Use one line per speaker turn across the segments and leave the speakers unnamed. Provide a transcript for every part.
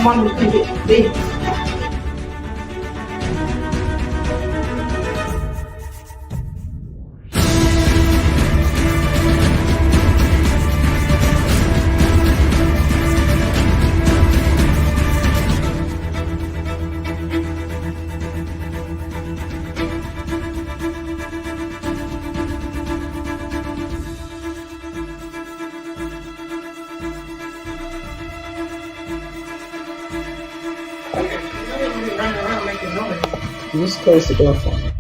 Money can get big.
You just close the door for me.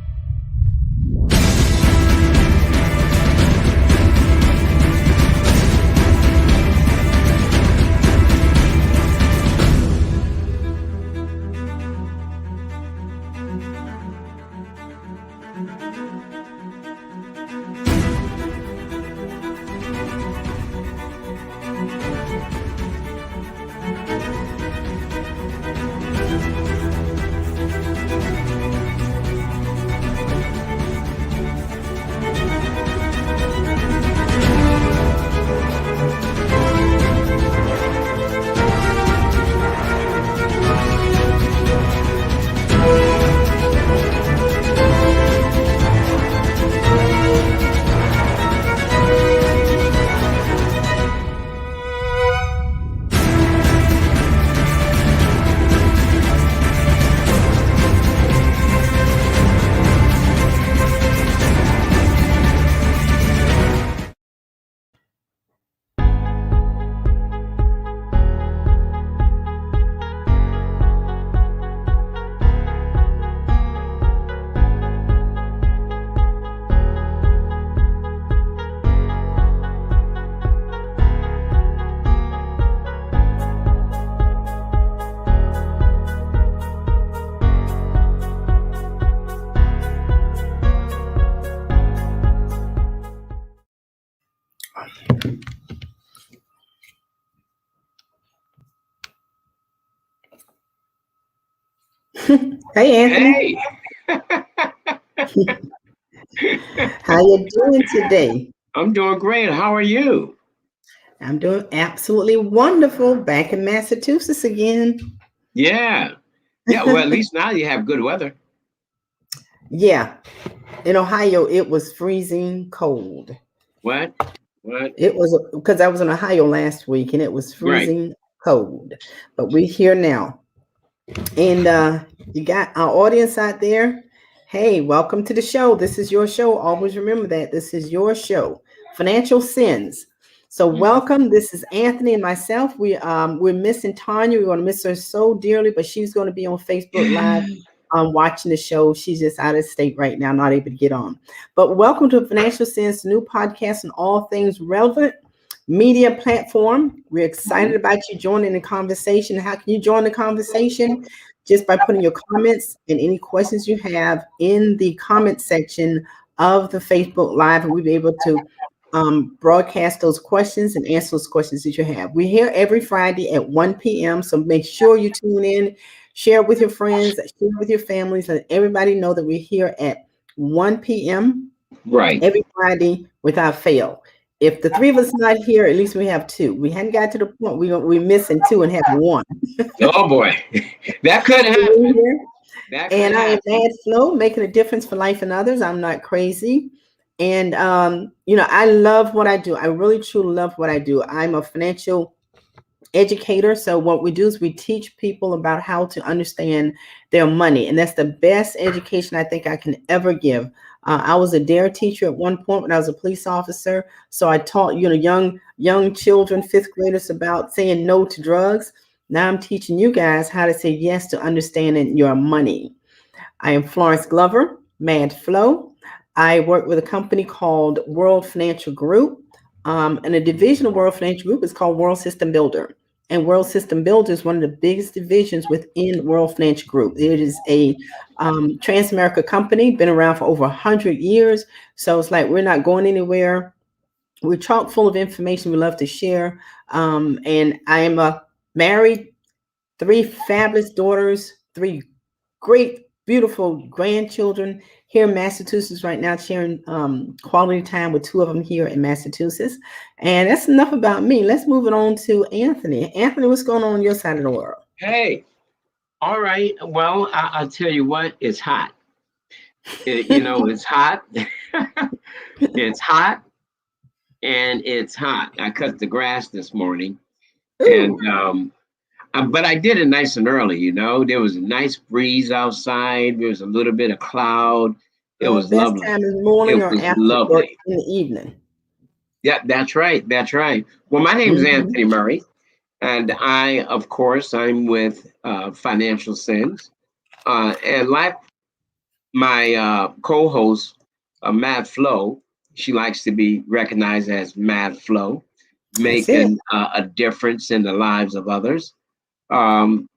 Hey, Anthony.
Hey.
How you doing today?
I'm doing great. How are you?
I'm doing absolutely wonderful. Back in Massachusetts again.
Yeah. Yeah. Well, at least now you have good weather.
Yeah. In Ohio, it was freezing cold.
What?
It was because I was in Ohio last week and it was freezing cold. But we're here now. And you got our audience out there. Hey, welcome to the show. This is your show. Always remember that. This is your show. Financial Sins. So welcome. This is Anthony and myself. We're missing Tanya. We're going to miss her so dearly, but she's going to be on Facebook Live watching the show. She's just out of state right now, not able to get on. But welcome to Financial Sins, new podcast on all things relevant media platform. We're excited about you joining the conversation. How can you join the conversation? Just by putting your comments and any questions you have in the comment section of the Facebook Live, and we'll be able to broadcast those questions and answer those questions that you have. We're here every Friday at 1 p.m. So make sure you tune in, share it with your friends, share it with your families, let everybody know that we're here at 1 p.m.
Right.
every Friday without fail. If the three of us not here, at least we have two. We hadn't got to the point we're missing two and have one.
Oh boy, that could happen.
And I am Mad Flo, making a difference for life and others. I'm not crazy. And, I love what I do. I really, truly love what I do. I'm a financial educator. So what we do is we teach people about how to understand their money. And that's the best education I think I can ever give. I was a DARE teacher at one point when I was a police officer. So I taught, young children, fifth graders about saying no to drugs. Now I'm teaching you guys how to say yes to understanding your money. I am Florence Glover, Mad Flo. I work with a company called World Financial Group. And a division of World Financial Group is called World System Builder. And World System Builder is one of the biggest divisions within World Financial Group. It is a Trans-America company, been around for over 100 years. So it's like we're not going anywhere. We're chock full of information we love to share. And I am married, 3 fabulous daughters, 3 great, beautiful grandchildren here in Massachusetts right now, sharing quality time with 2 of them here in Massachusetts. And that's enough about me. Let's move it on to Anthony. Anthony, what's going on your side of the world?
Hey, all right. Well, I'll tell you what, it's hot. It's hot. It's hot and it's hot. I cut the grass this morning and
Ooh,
but I did it nice and early, There was a nice breeze outside. There was a little bit of cloud. It
well,
was
best
lovely.
time is morning
It
or
was
after or
lovely.
in the evening.
Yeah, that's right. That's right. Well, my name is
Hmm.
Anthony Murray, and of course, I'm with Financial Sins. And like my co-host, Mad Flo, she likes to be recognized as Mad Flo,
That's it.
making a difference in the lives of others. Um,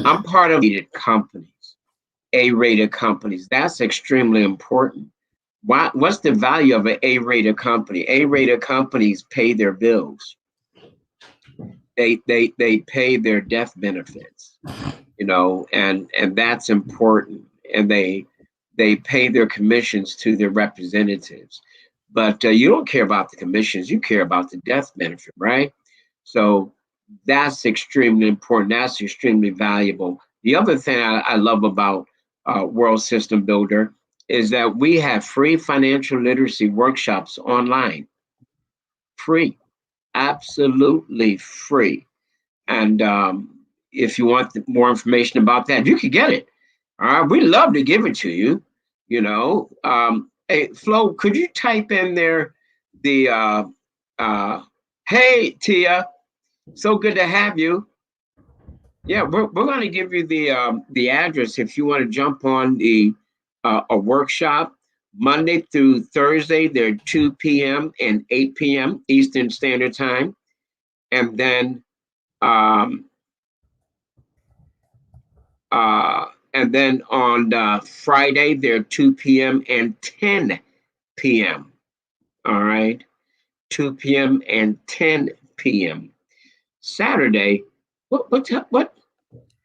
I'm part of rated companies, A-rated companies. That's extremely important. What's the value of an A-rated company? A-rated companies pay their bills. They pay their death benefits, and that's important. And they pay their commissions to their representatives. But you don't care about the commissions; you care about the death benefit, right? So that's extremely important. That's extremely valuable. The other thing I love about World System Builder is that we have free financial literacy workshops online, free, absolutely free. And if you want more information about that, you can get it. All right, we'd love to give it to you. Hey, Flo, could you type in there the hey Tia, so good to have you. Yeah, we're going to give you the address if you want to jump on the a workshop Monday through Thursday. They're 2 p.m. and 8 p.m. Eastern Standard Time, and then um, and then on Friday, they're 2 p.m. and 10 p.m. All right, 2 p.m. and 10 p.m. Saturday, what?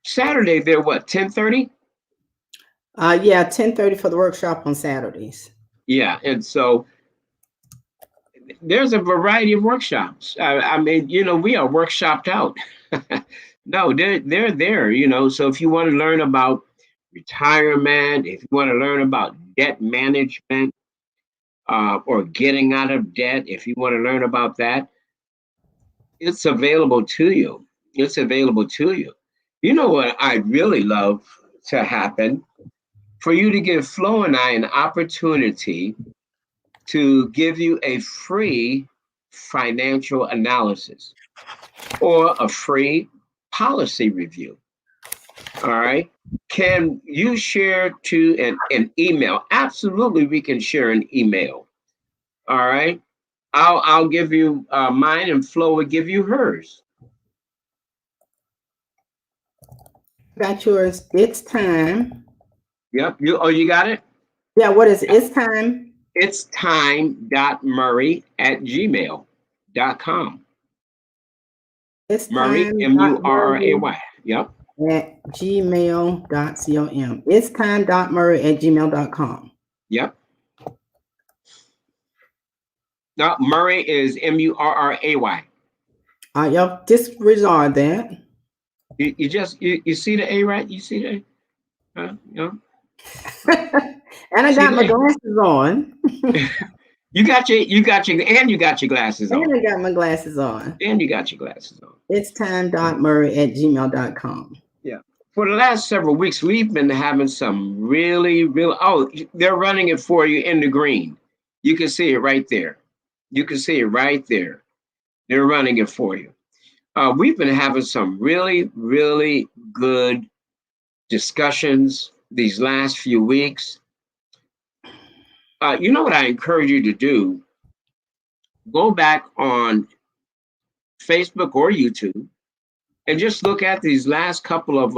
Saturday, they're what, 10:30?
Yeah, 10:30 for the workshop on Saturdays.
Yeah, and so there's a variety of workshops. I mean, we are workshopped out. No, they're there. So if you want to learn about retirement, if you want to learn about debt management, or getting out of debt, if you want to learn about that, it's available to you. It's available to you. You know what I'd really love to happen? For you to give Flo and I an opportunity to give you a free financial analysis or a free policy review. All right. Can you share to an email? Absolutely, we can share an email. All right. I'll give you mine, and Flo will give you hers.
Got yours. It's time.
Yep. You got it?
Yeah, what is it? It's time.
It's time.murray@gmail.com.
It's
Murray,
time. Murray
Murray. Yep.
at gmail.com. It's time.murray@gmail.com.
Yep. Now Murray is Murray.
Y'all disregard that.
You see the A, right? You see the
And I
see
got my
the
glasses on.
you got your glasses
And
on.
I got my glasses on.
And you got your glasses on.
It's time.murray@gmail.com.
Yeah. For the last several weeks, we've been having some really, oh, they're running it for you in the green. You can see it right there. You can see it right there. They're running it for you. We've been having some really good discussions these last few weeks. You know what I encourage you to do? Go back on Facebook or YouTube and just look at these last couple of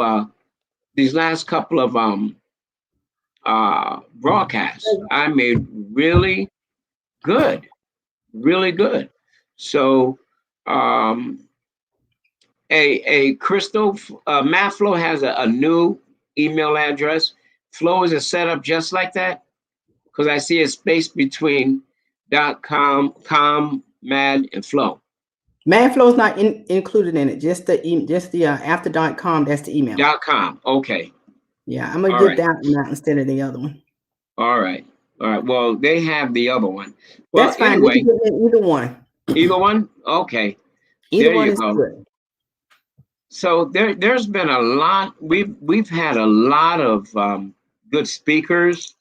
broadcasts. I mean, good, really good. So, um, a Crystal Matt Flow has a new email address. Flow is a setup just like that because I see a space between .com, mad, and flow.
Manflow is not included in it. Just the after.com. That's the email.
.com. Okay.
Yeah, I'm gonna
All
get
right.
that one out instead of the other one.
All right. All right. Well, they have the other one. Well,
That's fine. They can
anyway,
get me either one.
either one. Okay.
Either
There
one
you
is
go.
good.
So there's been a lot. We've had a lot of good speakers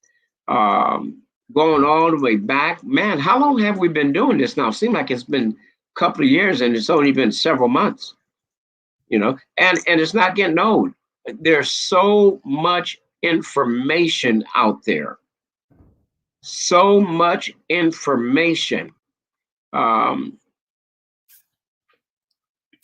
um, going all the way back. Man, how long have we been doing this now? Seems like it's been a couple of years, and it's only been several months. And it's not getting old. There's so much information out there. So much information. Um,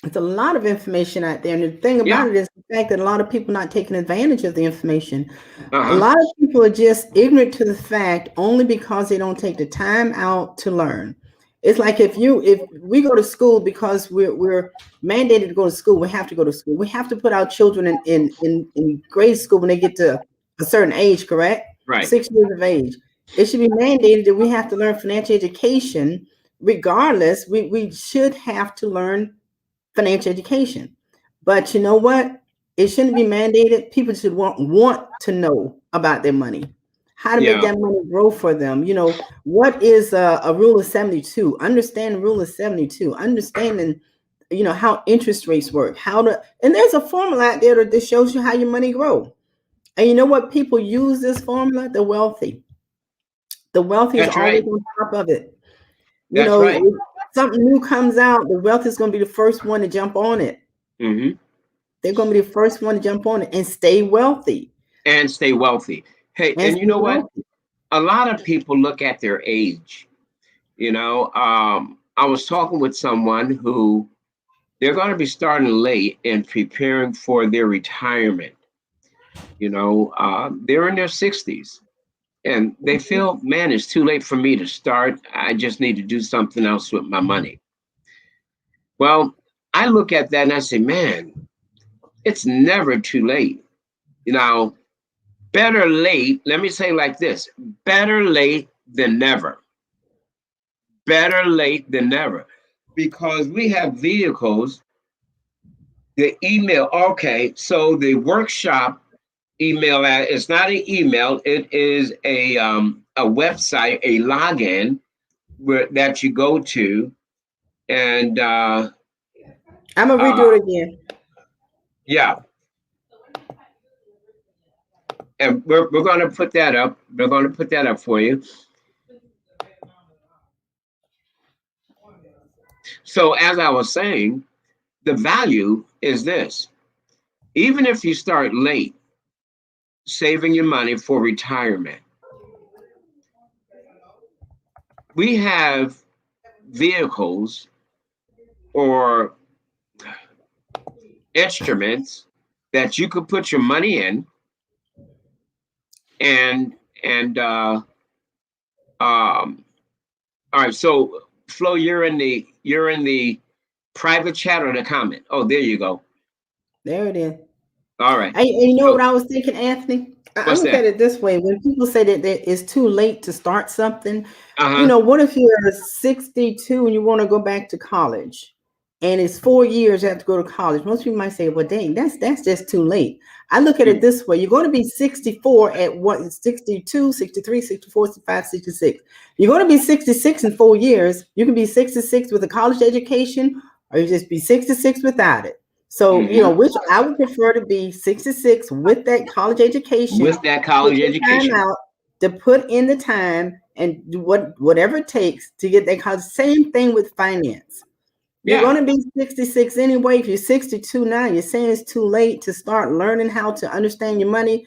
It's a lot of information out there, and the thing about
yeah.
it is the fact that a lot of people not taking advantage of the information. A
Uh-huh.
lot of people are just ignorant to the fact only because they don't take the time out to learn. It's like if we go to school because we're mandated to go to school, we have to go to school. We have to put our children in grade school when they get to a certain age, correct?
Right.
6 years of age. It should be mandated that we have to learn financial education regardless. We should have to learn financial education. But you know what? It shouldn't be mandated. People should want to know about their money, how to make
Yeah.
that money grow for them. What is a rule of 72? Understand the rule of 72. Understanding, how interest rates work. And there's a formula out there that shows you how your money grow. And you know what? People use this formula. The wealthy. The wealthy is
That's
always
right.
on top of it. You
That's
know,
right.
if something new comes out, the wealthy is going to be the first one to jump on it.
Hmm.
They're going to be the first one to jump on it and stay wealthy
And stay wealthy. Hey,
and
and you
stay
know what?
wealthy.
A lot of people look at their age. I was talking with someone who they're going to be starting late and preparing for their retirement. They're in their 60s and they feel, man, it's too late for me to start. I just need to do something else with my money. Well, I look at that and I say, man, it's never too late. You know, better late, let me say like this, better late than never. Better late than never. Because we have vehicles, the email, okay, so the workshop email, it's not an email, it is a website, a login that you go to, and
I'm going to
uh,
redo it again.
yeah, and we're going to put that up. We're going to put that up for you. So as I was saying, the value is this. Even if you start late saving your money for retirement, we have vehicles or instruments that you could put your money in and all right. So Flo, you're in the private chat or the comment. Oh, there you go.
There it is.
All right.
And you know what
So
I was thinking, Anthony? I
what's
look at
that?
it this way. When people say that it's too late to start something,
Uh-huh.
what if you're 62 and you want to go back to college and it's 4 years you have to go to college? Most people might say, well, dang, that's just too late. I look at it
Mm,
this way. You're going to be 64 at what, 62, 63, 64, 65, 66. You're going to be 66 in 4 years. You can be 66 with a college education, or you just be 66 without it. So,
mhm.
which I would prefer to be 66 with that college education,
With that
take
college
the time
education.
out to put in the time and do whatever it takes to get that college. Same thing with finance. You're
Yeah.
going to be 66 anyway. If you're 62 now, you're saying it's too late to start learning how to understand your money.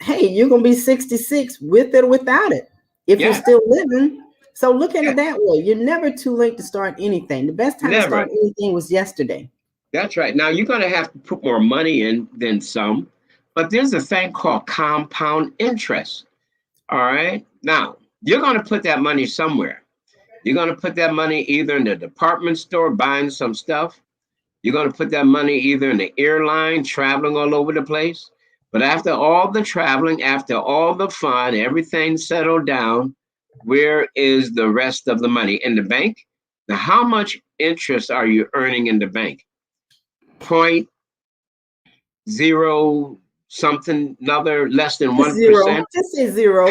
Hey, you're going to be 66 with it or without it if you're
Yeah.
still living. So look at
Yeah.
it that way. You're never too late to start anything. The best time to
Never.
start anything was yesterday.
That's right. Now you're gonna have to put more money in than some, but there's a thing called compound interest. All right. Now you're gonna put that money somewhere. You're going to put that money either in the department store buying some stuff. You're going to put that money either in the airline traveling all over the place. But after all the traveling, after all the fun, everything settled down, where is the rest of the money? In the bank? Now, how much interest are you earning in the bank? Point zero something, another less than
Zero.
1%.
Just say zero.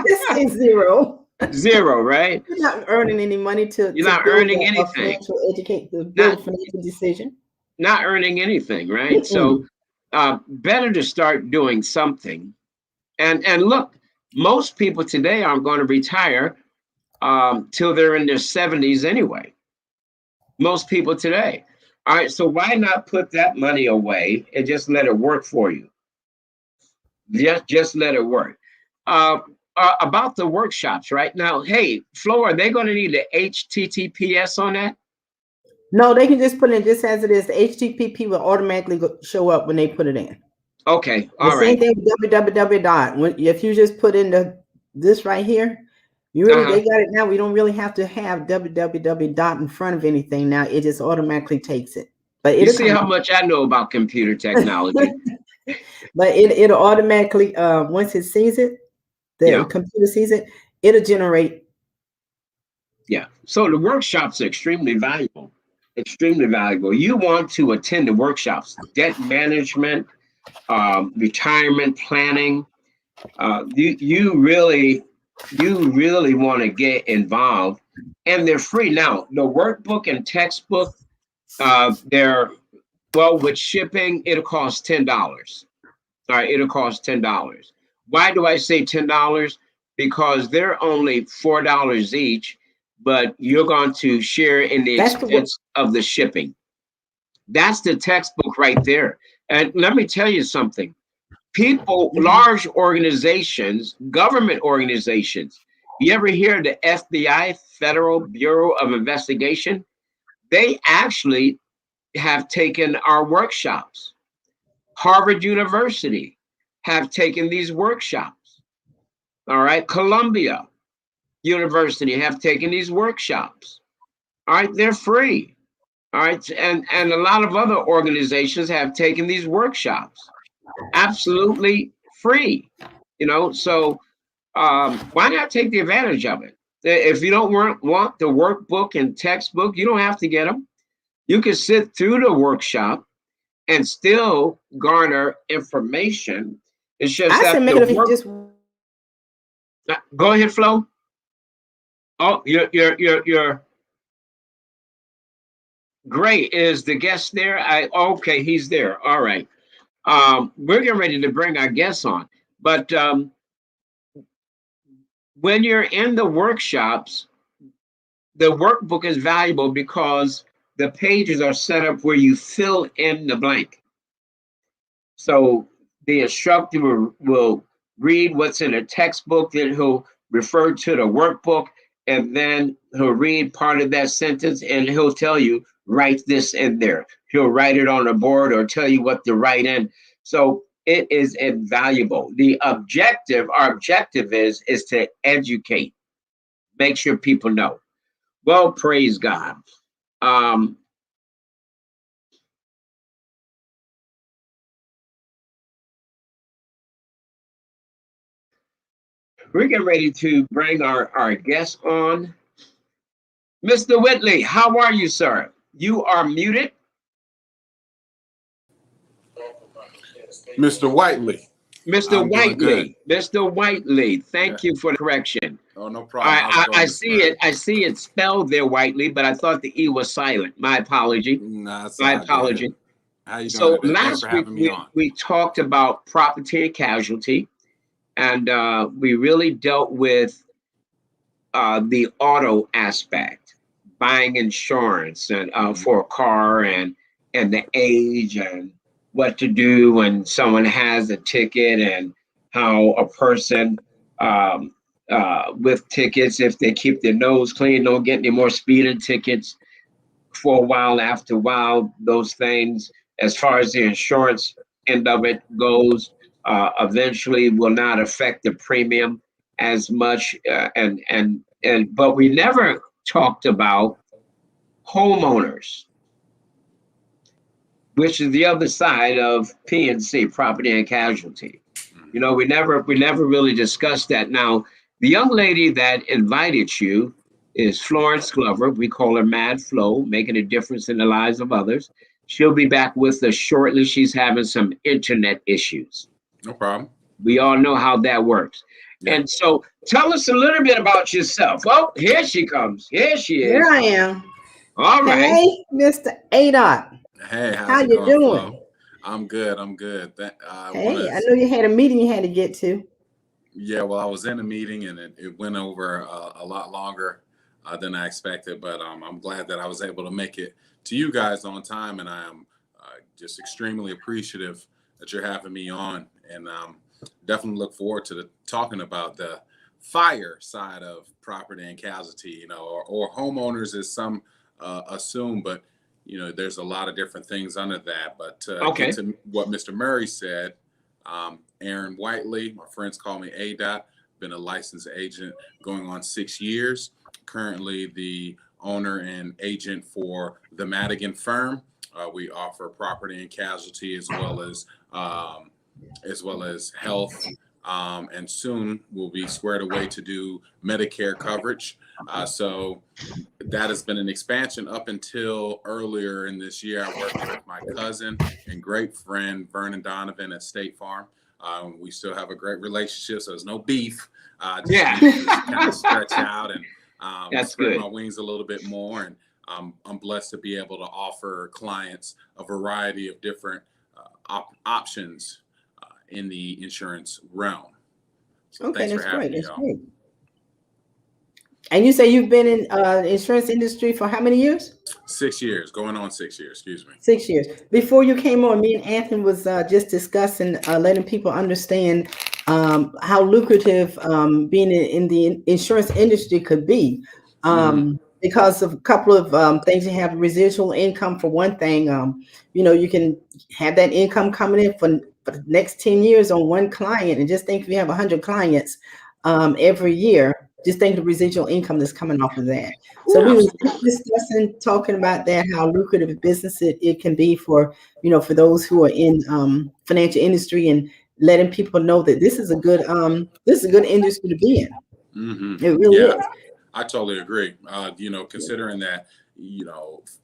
Just say zero.
Zero, right?
You're not earning any money
You're
to
not
build
earning
a
anything.
financial educate to build
Not
a financial decision.
not earning anything, right? So
Mm-mm.
better to start doing something. And look, most people today aren't going to retire till they're in their 70s anyway. Most people today. All right, so why not put that money away and just let it work for you? Just let it work. Uh, about the workshops right now, hey, Flo, are they going to need the HTTPS on that?
No, they can just put it in just as it is. The HTTP will automatically show up when they put it in.
Okay,
The
all
same
right.
thing with www dot. If you just put in this right here,
Uh-huh.
they got it now. We don't really have to have www dot in front of anything now. It just automatically takes it, but
You
it'll
see
come.
how much I know about computer technology.
But it'll automatically once it sees it, the
Yeah,
computer sees it, it'll generate.
yeah. So the workshops are extremely valuable. Extremely valuable. You want to attend the workshops, debt management, retirement planning. You really want to get involved, and they're free now. The workbook and textbook, they're well with shipping. It'll cost $10. All right, it'll cost $10. Why do I say $10? Because they're only $4 each, but you're going to share in the
That's the what.
expense of the shipping. That's the textbook right there. And let me tell you something. People,
Mhm.
large organizations, government organizations, you ever hear the FBI, Federal Bureau of Investigation? They actually have taken our workshops. Harvard University have taken these workshops. All right. Columbia University have taken these workshops. All right. They're free. All right. And a lot of other organizations have taken these workshops absolutely free. So why not take the advantage of it? If you don't want the workbook and textbook, you don't have to get them. You can sit through the workshop and still garner information. It's just
I
that
said make
the
it a
work.
just
Go ahead, Flo. Oh, you're great. Is the guest there? Okay, he's there. All right. We're getting ready to bring our guests on, but when you're in the workshops, the workbook is valuable because the pages are set up where you fill in the blank. So the instructor will read what's in a textbook, then he'll refer to the workbook, and then he'll read part of that sentence and he'll tell you, write this in there. He'll write it on a board or tell you what to write in. So it is invaluable. Our objective is to educate, make sure people know. Well, praise God. Um, we're getting ready to bring our guest on. Mr. Whitley, how are you, sir? You are muted.
Mr. Whiteley.
Mr.
I'm doing good.
Whiteley. Mr. Whiteley,
Yeah.
thank you for the correction.
Oh, no problem. How's it
I
going, Mr.
see
Burke?
it. I see it spelled there, Whiteley, but I thought the E was silent. My apology.
Nah, it's
My
all good.
apology.
How you doing
So
today? Thanks for
last week
having me
we,
on.
we talked about property and casualty, and we really dealt with the auto aspect, buying insurance and
Hmm.
for a car, and the age and what to do when someone has a ticket, and how a person um, with tickets, if they keep their nose clean, don't get any more speeding tickets for a while. After a while, those things, as far as the insurance end of it goes, eventually will not affect the premium as much. But we never talked about homeowners, which is the other side of P&C, property and casualty.
Hmm.
We never really discussed that. Now, the young lady that invited you, is Florence Glover. We call her Mad Flo, making a difference in the lives of others. She'll be back with us shortly. She's having some internet issues.
No problem.
We all know how that works.
Yeah.
And so tell us a little bit about yourself. Oh, here she comes. Here she
Here
is.
I am.
All right.
Hey, Mr. Adot.
Hey,
How
how's it
you
going,
doing?
Flo? I'm good. I'm good. I want
Hey,
to.
I know you had a meeting you had to get to.
Yeah, well, I was in a meeting and it went over a lot longer than I expected, but I'm glad that I was able to make it to you guys on time, and I am just extremely appreciative that you're having me on, and definitely look forward to talking about the fire side of property and casualty, or homeowners as some assume, but there's a lot of different things under that. But to get
Okay.
to what Mr. Murray said. Adot Whitely, my friends call me ADOT, been a licensed agent going on 6 years. Currently the owner and agent for the Madigan firm. We offer property and casualty as well as health. And soon we'll be squared away to do Medicare coverage. So that has been an expansion up until earlier in this year. I worked with my cousin and great friend, Vernon Donovan at State Farm. We still have a great relationship, so there's no beef. Just
Yeah.
need to just kind of stretch out and
That's
spread
good.
my wings a little bit more. And I'm blessed to be able to offer clients a variety of different options in the insurance realm. So
Okay,
thanks for
that's
having
great.
me,
That's
y'all.
great. And you say you've been in the insurance industry for how many years?
6 years, going on 6 years, excuse me.
6 years. Before you came on, me and Anthony was just discussing, letting people understand how lucrative being in the insurance industry could be.
Mm-hmm.
Because of a couple of things, you have residual income for one thing. You can have that income coming in for the next 10 years on one client. And just think if you have 100 clients every year, just think the residual income that's coming off of that. So we was
Absolutely.
discussing, talking about that, how lucrative a business it can be for, for those who are in financial industry, and letting people know that this is a good industry to be in.
Mm-hmm.
It really
Yeah,
is.
I totally agree. Considering that,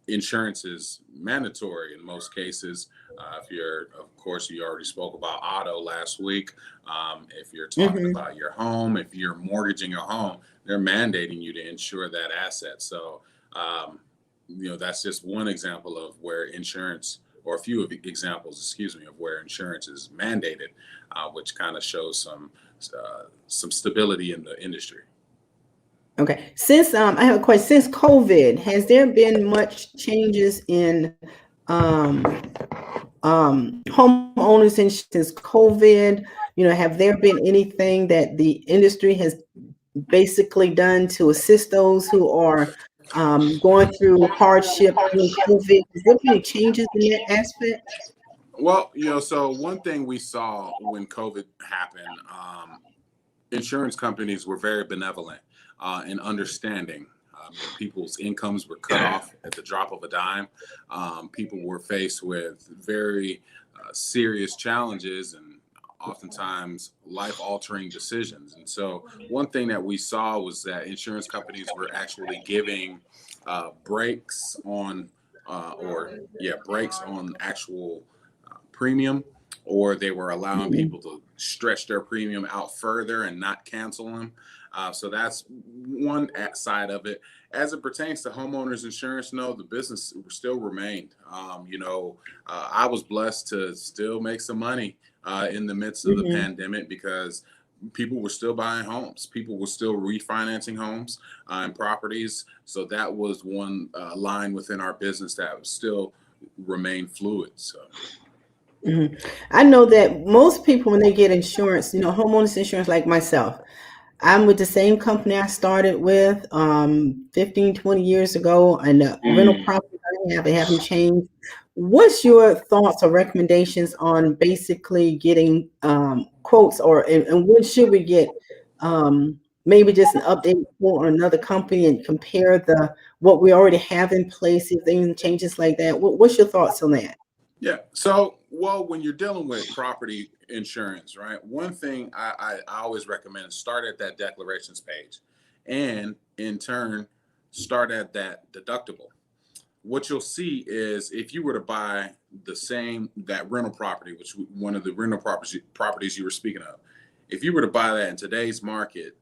insurance is mandatory in most cases. If you're, of course, you already spoke about auto last week. If you're talking
Hmm.
about your home, if you're mortgaging a home, they're mandating you to insure that asset. So, that's just one example of where insurance, or a few of the examples, excuse me, of where insurance is mandated, which kind of shows some stability in the industry.
Okay. Since I have a question. Since COVID, has there been much changes in um, homeowners insurance since COVID? Have there been anything that the industry has basically done to assist those who are going through hardship during COVID? Has there been any changes in that aspect?
Well, so one thing we saw when COVID happened, insurance companies were very benevolent and understanding. People's incomes were cut off at the drop of a dime. People were faced with very serious challenges and oftentimes life-altering decisions. And so, one thing that we saw was that insurance companies were actually giving breaks on, breaks on actual premium, or they were allowing
Mhm.
people to stretch their premium out further and not cancel them. So that's one side of it. As it pertains to homeowners insurance, no, the business still remained. I was blessed to still make some money in the midst of the
Mhm.
pandemic because people were still buying homes. People were still refinancing homes and properties. So that was one line within our business that still remained fluid. So.
Mhm. I know that most people, when they get insurance, homeowners insurance, like myself, I'm with the same company I started with 15, 20 years ago, and the rental
Mm.
properties they haven't changed. What's your thoughts or recommendations on basically getting quotes, and when should we get maybe just an update for another company and compare what we already have in place, if things changes like that? What's your thoughts on that?
Yeah. So, well, when you're dealing with property insurance, right? One thing I always recommend is start at that declarations page, and in turn, start at that deductible. What you'll see is if you were to buy that rental property, which one of the rental properties you were speaking of, if you were to buy that in today's market,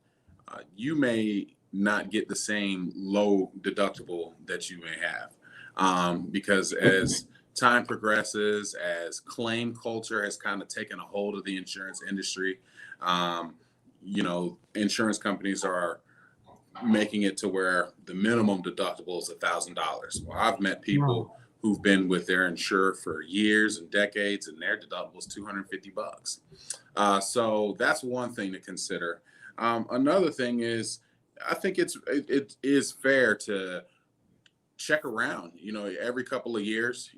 you may not get the same low deductible that you may have, because as time progresses, as claim culture has kind of taken a hold of the insurance industry, insurance companies are making it to where the minimum deductible is $1,000. Well, I've met people who've been with their insurer for years and decades, and their deductible is $250. So that's one thing to consider. Another thing is, I think it is fair to check around, every couple of years.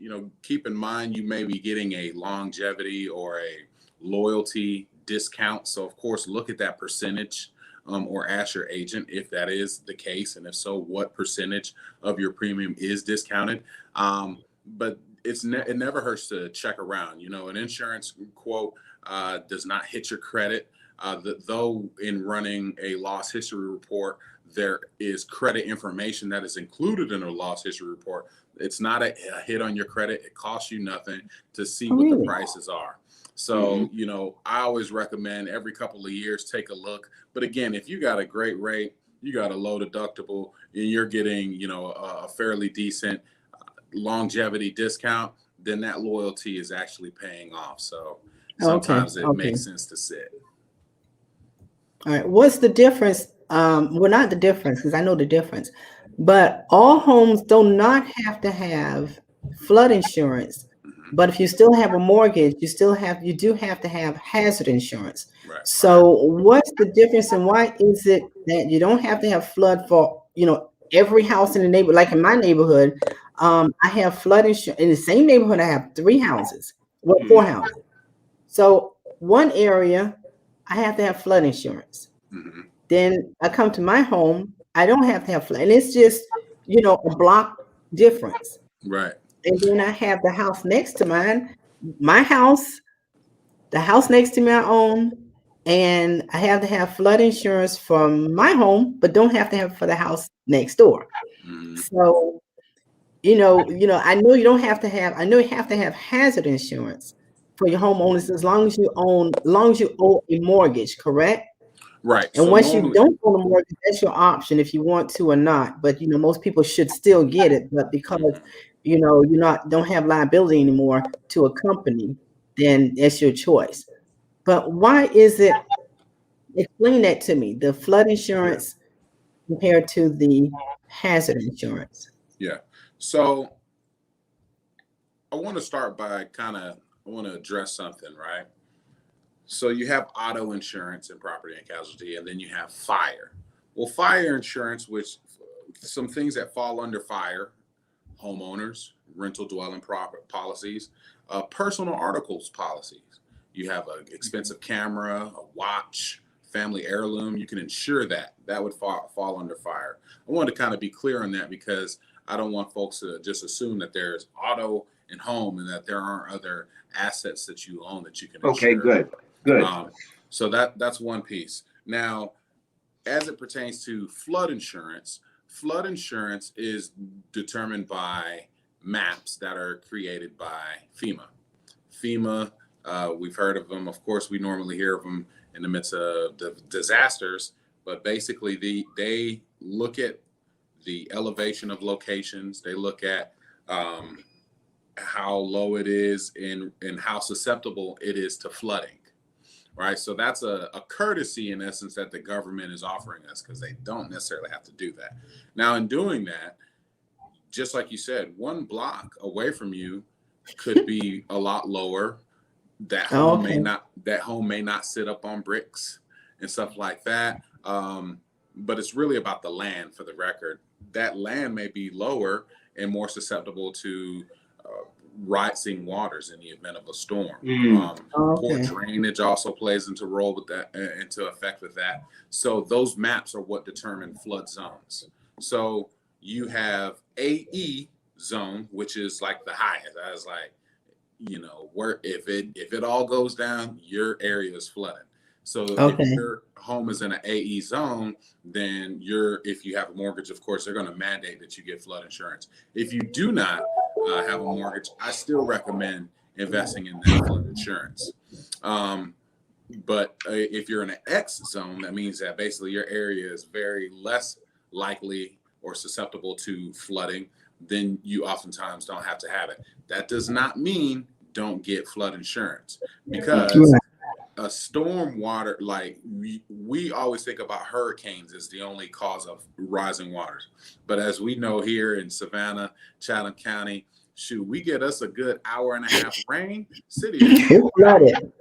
Keep in mind you may be getting a longevity or a loyalty discount. So of course, look at that percentage, or ask your agent if that is the case, and if so, what percentage of your premium is discounted. But it never hurts to check around. An insurance quote does not hit your credit. Though in running a loss history report, there is credit information that is included in a loss history report. It's not a hit on your credit. It costs you nothing to see what the prices are. So, I always recommend every couple of years, take a look. But again, if you got a great rate, you got a low deductible, and you're getting, a fairly decent longevity discount, then that loyalty is actually paying off. So sometimes it makes sense to sit.
All right. What's the difference? Well, not the difference, because I know the difference, but all homes do not have to have flood insurance. But if you still have a mortgage, you do have to have hazard insurance.
Right.
So what's the difference, and why is it that you don't have to have flood for, every house in the neighborhood? Like in my neighborhood, I have flood insurance. In the same neighborhood, I have 4 houses. So one area, I have to have flood insurance. Then I come to my home, I don't have to have flood. And it's just, a block difference.
Right.
And then I have the house next to mine, the house next to me I own, and I have to have flood insurance for my home, but don't have to have it for the house next door. So, I know you have to have hazard insurance for your homeowners as long as you owe a mortgage, correct?
Right.
And once you don't own a mortgage, that's your option if you want to or not. But most people should still get it. But because you don't have liability anymore to a company, then it's your choice. But why is it? Explain that to me. The flood insurance compared to the hazard insurance.
Yeah. So I want to start by I want to address something, right? So you have auto insurance and property and casualty, and then you have fire. Well, fire insurance, which some things that fall under fire: homeowners, rental dwelling policies, personal articles policies. You have an expensive camera, a watch, family heirloom. You can insure that. That would fall under fire. I want to kind of be clear on that, because I don't want folks to just assume that there's auto and home and that there aren't other assets that you own that you can insure.
Okay, good.
So that's one piece. Now, as it pertains to flood insurance is determined by maps that are created by FEMA. FEMA, we've heard of them. Of course, we normally hear of them in the midst of the disasters, but basically they look at the elevation of locations. They look at how low it is and how susceptible it is to flooding. Right. So that's a courtesy, in essence, that the government is offering us, because they don't necessarily have to do that. Now, in doing that, just like you said, one block away from you could be a lot lower. That home may not sit up on bricks and stuff like that. But it's really about the land, for the record. That land may be lower and more susceptible to rising waters in the event of a storm. Poor drainage also plays into effect with that. So those maps are what determine flood zones. So you have AE zone, which is like the highest. That is like, where if it all goes down, your area is flooding. So if
Okay.
your home is in an AE zone, then if you have a mortgage, of course, they're going to mandate that you get flood insurance. If you do not have a mortgage, I still recommend investing in that flood insurance. But if you're in an X zone, that means that basically your area is very less likely or susceptible to flooding, then you oftentimes don't have to have it. That does not mean don't get flood insurance, because
Right.
a storm water, like we always think about hurricanes as the only cause of rising waters. But as we know here in Savannah, Chatham County, shoot, we get us a good hour and a half rain, city is
It's flooded.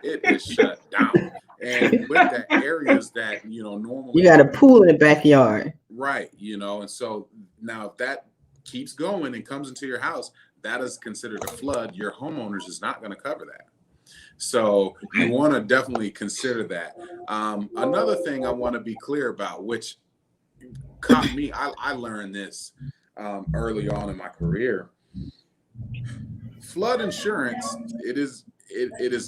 it is shut down. And with that, areas that
You
normally
got a pool in the backyard.
right, and so now if that keeps going and comes into your house, that is considered a flood. Your homeowners is not going to cover that. So you want to definitely consider that. Another thing I want to be clear about, which caught me, I learned this early on in my career. Flood insurance, it is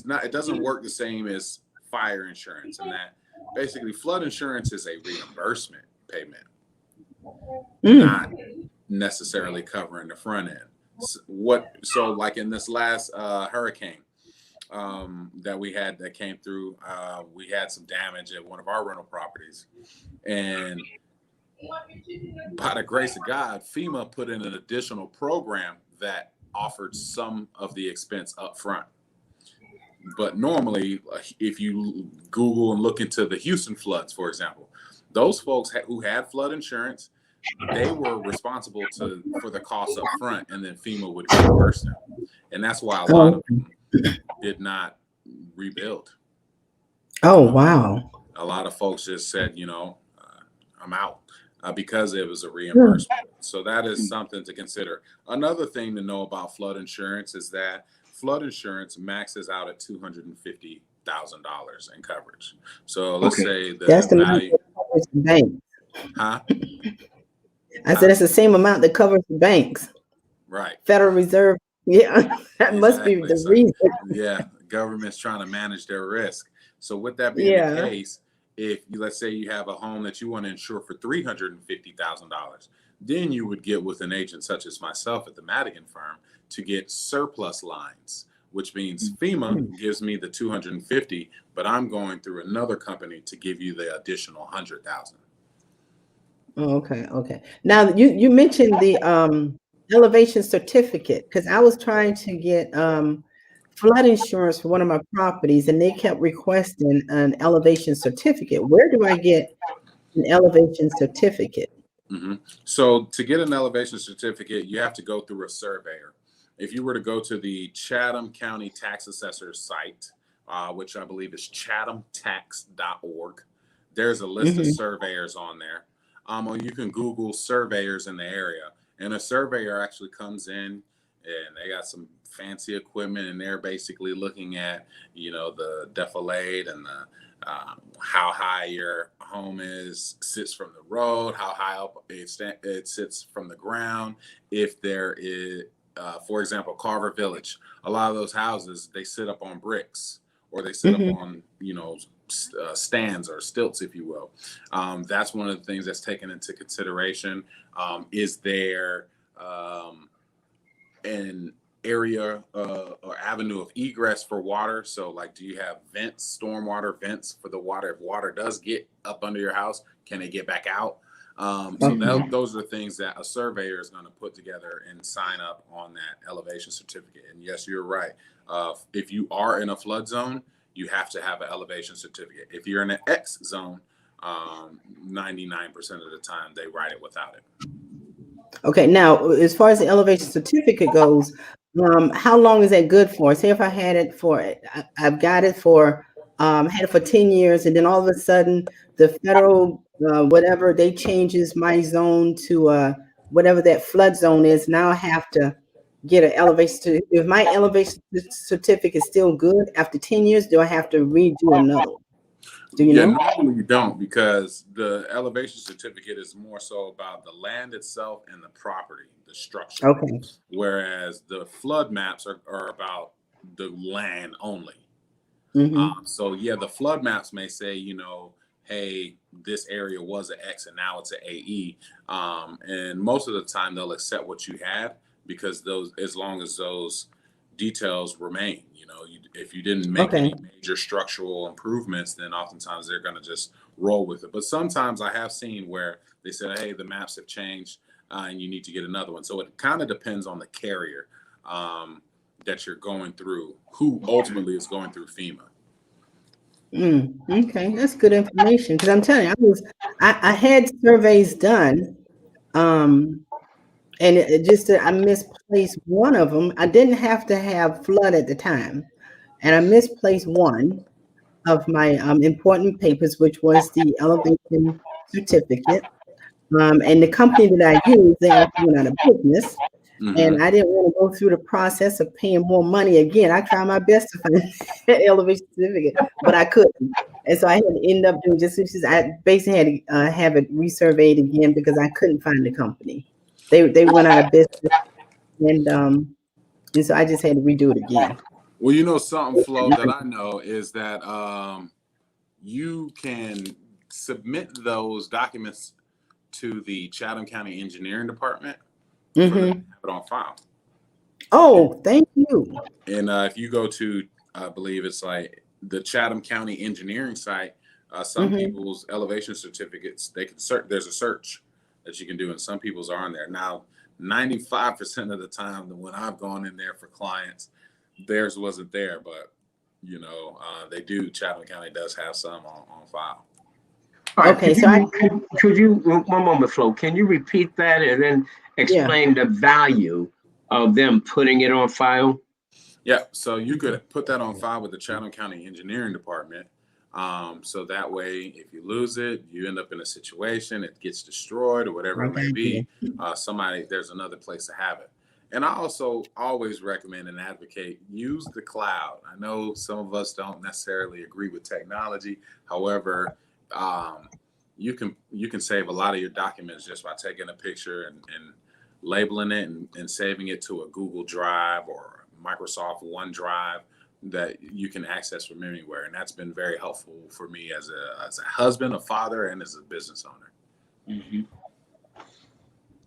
not, it doesn't work the same as fire insurance, and that basically flood insurance is a reimbursement payment, not necessarily covering the front end. So like in this last hurricane that we had that came through, we had some damage at one of our rental properties, and by the grace of God, FEMA put in an additional program that offered some of the expense up front. But normally, if you Google and look into the Houston floods, for example, those folks who had flood insurance, they were responsible for the costs up front, and then FEMA would reimburse them. And that's why a lot of them did not rebuild.
Oh, wow.
A lot of folks just said, I'm out, because it was a reimbursement. So that is something to consider. Another thing to know about flood insurance is that flood insurance maxes out at $250,000 in coverage. So let's say
That's
the
the amount
value,
that covers the bank.
huh?
I said that's the same amount that covers the banks.
Right.
Federal Reserve. Yeah, that must be
Exactly.
the
So,
reason.
yeah, government's trying to manage their risk. So with that being the case, if let's say you have a home that you want to insure for $350,000, then you would get with an agent such as myself at the Madigan firm to get surplus lines, which means FEMA gives me the 250, but I'm going through another company to give you the additional 100,000.
Oh, okay. Now you mentioned the elevation certificate, because I was trying to get flood insurance for one of my properties, and they kept requesting an elevation certificate. Where do I get an elevation certificate?
So to get an elevation certificate, you have to go through a surveyor. If you were to go to the Chatham County Tax Assessor's site, which I believe is chathamtax.org, there's a list of surveyors on there. Or you can Google surveyors in the area, and a surveyor actually comes in and they got some fancy equipment, and they're basically looking at, the defilade and the how high your home sits from the road, how high up it sits from the ground. If there is, for example, Carver Village, a lot of those houses, they sit up on bricks, or they sit up on, stands or stilts, if you will. That's one of the things that's taken into consideration. Is there an area or avenue of egress for water? So like, do you have vents, stormwater vents for the water? If water does get up under your house, can it get back out? Those are the things that a surveyor is going to put together and sign up on that elevation certificate. And yes, you're right. If you are in a flood zone, you have to have an elevation certificate. If you're in an X zone, 99% of the time they write it without it.
Okay, now as far as the elevation certificate goes, how long is that good for? Say if I had it I've got it for, had it for 10 years, and then all of a sudden the federal, whatever, they changes my zone to whatever that flood zone is. Now I have to get an elevation. If my elevation certificate is still good after 10 years, do I have to redo another one? Do you know?
Normally you don't, because the elevation certificate is more so about the land itself and the property, the structure. Whereas the flood maps are about the land only.
Mm-hmm.
So yeah, the flood maps may say, hey, this area was an X and now it's an AE. And most of the time they'll accept what you had because as long as those details remain, if you didn't make
Okay.
any major structural improvements, then oftentimes they're going to just roll with it. But sometimes I have seen where they said, hey, the maps have changed and you need to get another one. So it kind of depends on the carrier that you're going through, who ultimately is going through FEMA.
Okay, that's good information because I'm telling you, I had surveys done, and I misplaced one of them. I didn't have to have flood at the time, and I misplaced one of my important papers, which was the elevation certificate. And the company that I used, they actually went out of business.
Mm-hmm.
And I didn't want to go through the process of paying more money again. I tried my best to find an elevation certificate, but I couldn't. And so I had to end up doing I basically had to have it resurveyed again because I couldn't find the company. They went out of business, and so I just had to redo it again.
Well, something, Flo, that I know is that you can submit those documents to the Chatham County Engineering Department for them to have it on file.
Oh, thank you.
And if you go to, I believe it's like the Chatham County Engineering site, some people's elevation certificates, they can search. There's a search that you can do, and some people's are on there. Now, 95% of the time, when I've gone in there for clients, theirs wasn't there, but they do. Chatham County does have some on file.
All right.
Okay,
Could you one moment, Flo? Can you repeat that and then explain the value of them putting it on file?
Yeah, so you could put that on file with the Chatham County Engineering Department. So that way, if you lose it, you end up in a situation, it gets destroyed or whatever it may be. There's another place to have it. And I also always recommend and advocate, use the cloud. I know some of us don't necessarily agree with technology. However, you can save a lot of your documents just by taking a picture and labeling it and saving it to a Google Drive or Microsoft OneDrive that you can access from anywhere. And that's been very helpful for me as a husband, a father, and as a business owner.
Mm-hmm.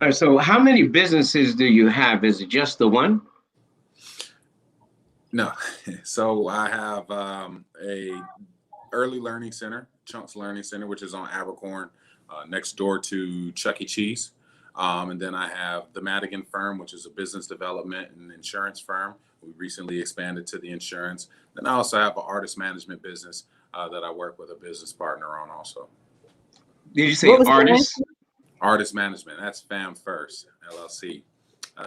All right, so how many businesses do you have? Is it just the one?
No. So I have a early learning center, Chunks Learning Center, which is on Abercorn, next door to Chuck E. Cheese. And then I have the Madigan firm, which is a business development and insurance firm. We recently expanded to the insurance. Then I also have an artist management business that I work with a business partner on also.
Did you say artist?
Artist management. That's Fam First, LLC.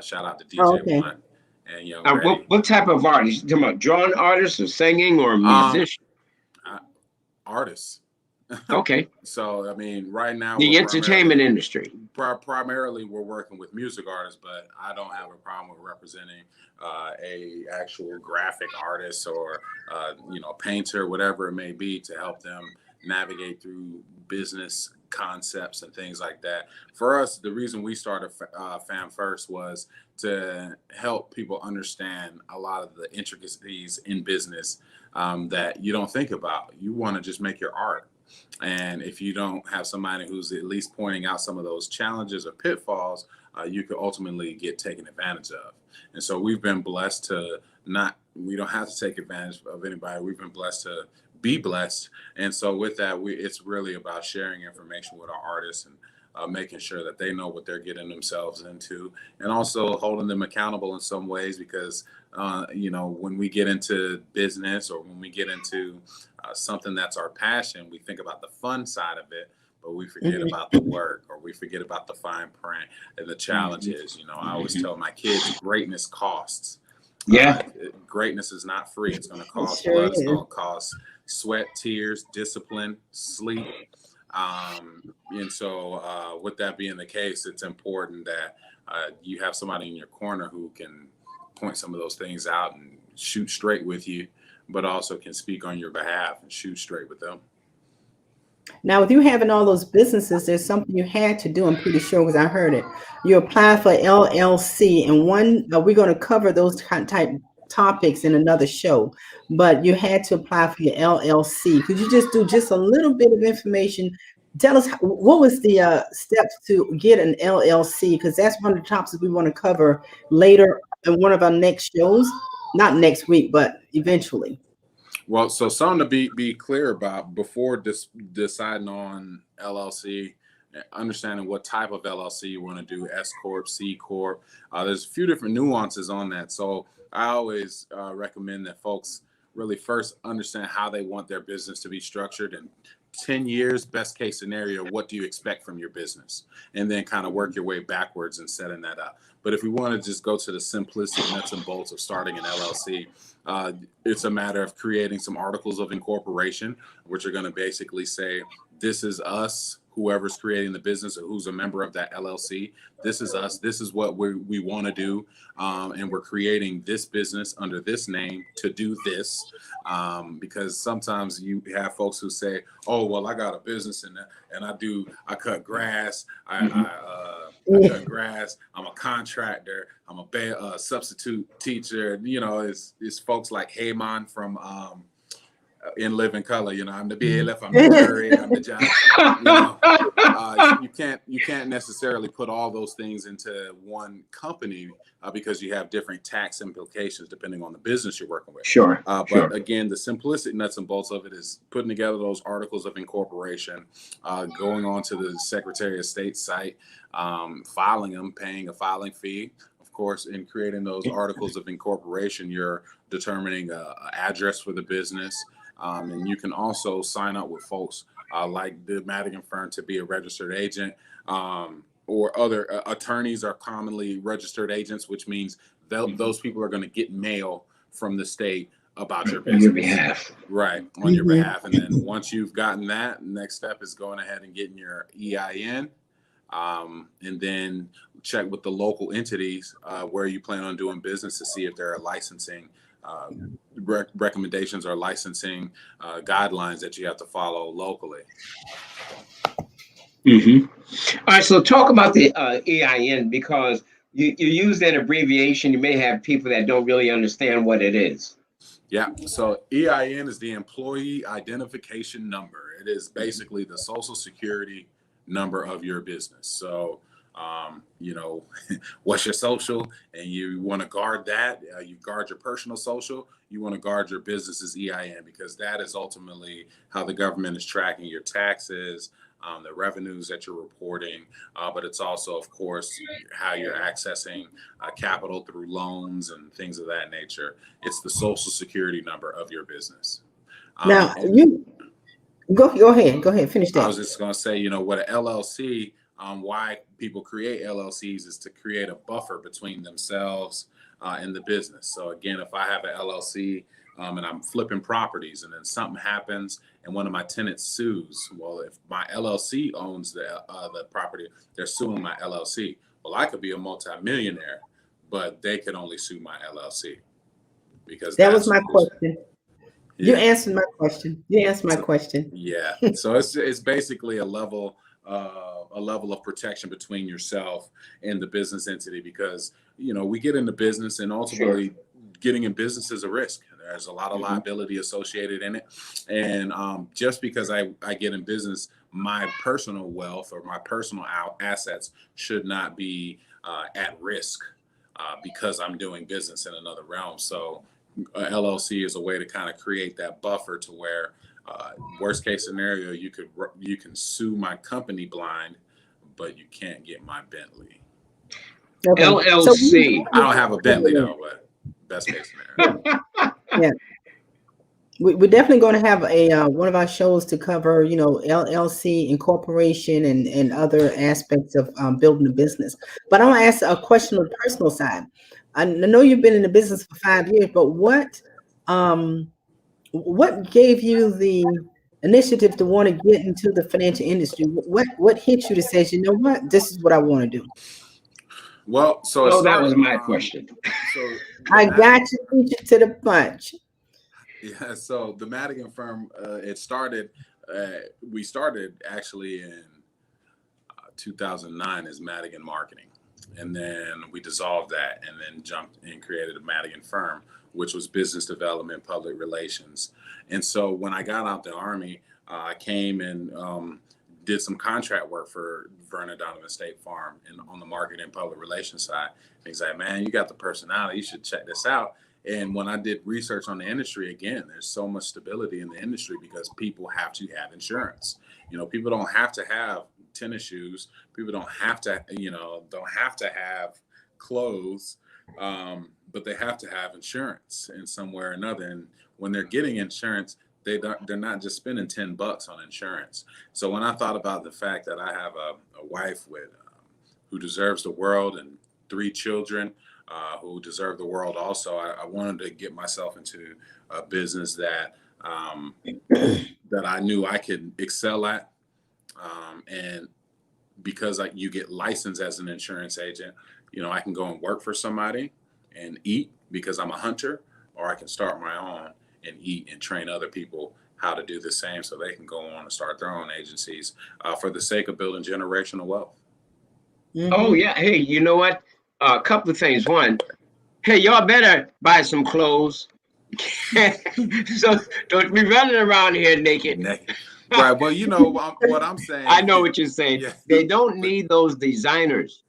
Shout out to DJ One. And
what type of artist? You talking about drawing artists or singing or musician?
Artists.
Okay.
So, I mean, right now,
the entertainment industry.
Primarily, we're working with music artists, but I don't have a problem with representing a actual graphic artist or, painter, whatever it may be, to help them navigate through business concepts and things like that. For us, the reason we started Fam First was to help people understand a lot of the intricacies in business that you don't think about. You want to just make your art. And if you don't have somebody who's at least pointing out some of those challenges or pitfalls, you could ultimately get taken advantage of. And so we've been blessed we don't have to take advantage of anybody. We've been blessed to be blessed. And so with that, it's really about sharing information with our artists and making sure that they know what they're getting themselves into, and also holding them accountable in some ways, because when we get into business or when we get into something that's our passion, we think about the fun side of it, but we forget about the work, or we forget about the fine print and the challenges. I always tell my kids, greatness costs. Greatness is not free. It's going to cost blood. It's going to cost sweat, tears, discipline, sleep. And so with that being the case, it's important that you have somebody in your corner who can point some of those things out and shoot straight with you, but also can speak on your behalf and shoot straight with them.
Now, with you having all those businesses, there's something you had to do, I'm pretty sure, because I heard it. You applied for LLC, and we're going to cover those type topics in another show, but you had to apply for your LLC. Could you just do just a little bit of information? Tell us what was the steps to get an LLC, because that's one of the topics we want to cover later in one of our next shows. Not next week, but eventually.
Well, so something to be clear about before deciding on LLC, understanding what type of LLC you want to do, S corp, C corp. There's a few different nuances on that. So I always recommend that folks really first understand how they want their business to be structured, and 10 years, best case scenario, what do you expect from your business? And then kind of work your way backwards and setting that up. But if we want to just go to the simplistic nuts and bolts of starting an LLC, it's a matter of creating some articles of incorporation, which are going to basically say, this is us, whoever's creating the business or who's a member of that LLC. This is us. This is what we want to do. And we're creating this business under this name to do this. Because sometimes you have folks who say, oh, well, I got a business and I cut grass. I cut grass. I'm a contractor. I'm a substitute teacher. You know, it's folks like Heyman from In Living Color. You know, I'm the BLF, I'm the Murray, I'm the John. You know, you can't necessarily put all those things into one company because you have different tax implications depending on the business you're working with.
Sure.
But again, the simplistic nuts and bolts of it is putting together those articles of incorporation, going on to the Secretary of State site, filing them, paying a filing fee. Of course, in creating those articles of incorporation, you're determining an address for the business. And you can also sign up with folks like the Madigan firm to be a registered agent, or other attorneys are commonly registered agents, which means those people are going to get mail from the state about your business.
On your behalf.
Right, on your behalf. And then once you've gotten that, next step is going ahead and getting your EIN, and then check with the local entities where you plan on doing business to see if there are licensing recommendations or licensing guidelines that you have to follow locally.
All right, so talk about the EIN, because you use that abbreviation. You may have people that don't really understand what it is.
Yeah, so EIN is the employee identification number. It is basically the social security number of your business. So you know, what's your social, and you want to guard that. You guard your personal social. You want to guard your business's EIN, because that is ultimately how the government is tracking your taxes, the revenues that you're reporting, but it's also, of course, how you're accessing capital through loans and things of that nature. It's the social security number of your business.
Now, you go ahead, finish that.
I was just going to say, you know, what an LLC, why people create LLCs is to create a buffer between themselves and the business. So again, if I have an LLC and I'm flipping properties, and then something happens and one of my tenants sues, well, if my LLC owns the property, they're suing my LLC. Well, I could be a multimillionaire, but they could only sue my LLC, because
that was my question. Yeah. You answered my question.
Yeah. So it's basically a level of protection between yourself and the business entity, because, you know, we get into business, and ultimately getting in business is a risk. There's a lot of liability associated in it. And just because I get in business, my personal wealth or my personal assets should not be at risk because I'm doing business in another realm. So LLC is a way to kind of create that buffer to where worst case scenario, you can sue my company blind, but you can't get my Bentley.
Okay.
LLC.
I don't have a Bentley though, but best case scenario.
Yeah. We're definitely going to have a one of our shows to cover, you know, LLC incorporation and other aspects of building a business. But I want to ask a question on the personal side. I know you've been in the business for 5 years, but what gave you the initiative to want to get into the financial industry? What hit you to say, you know what, this is what I want to do?
Well, so
that was my question.
So
I got you, beat you to the punch.
Yeah, so the Madigan firm, we started actually in 2009 as Madigan Marketing. And then we dissolved that and then jumped and created a Madigan firm, which was business development, public relations. And so when I got out the Army, I came and did some contract work for Vernon Donovan State Farm and on the marketing and public relations side. And he's like, man, you got the personality. You should check this out. And when I did research on the industry, again, there's so much stability in the industry because people have to have insurance. You know, people don't have to have tennis shoes. People don't have to, don't have to have clothes, but they have to have insurance in some way or another. And when they're getting insurance, they're not just spending $10 on insurance. So when I thought about the fact that I have a wife with who deserves the world and 3 children who deserve the world also, I wanted to get myself into a business that that I knew I could excel at. And because you get licensed as an insurance agent, I can go and work for somebody and eat because I'm a hunter, or I can start my own and eat and train other people how to do the same so they can go on and start their own agencies for the sake of building generational wealth.
Mm-hmm. Oh, yeah. Hey, you know what? A couple of things. One, hey, y'all better buy some clothes. So don't be running around here naked.
Right. Well, what I'm saying.
I know what you're saying. Yeah. They don't need those designers.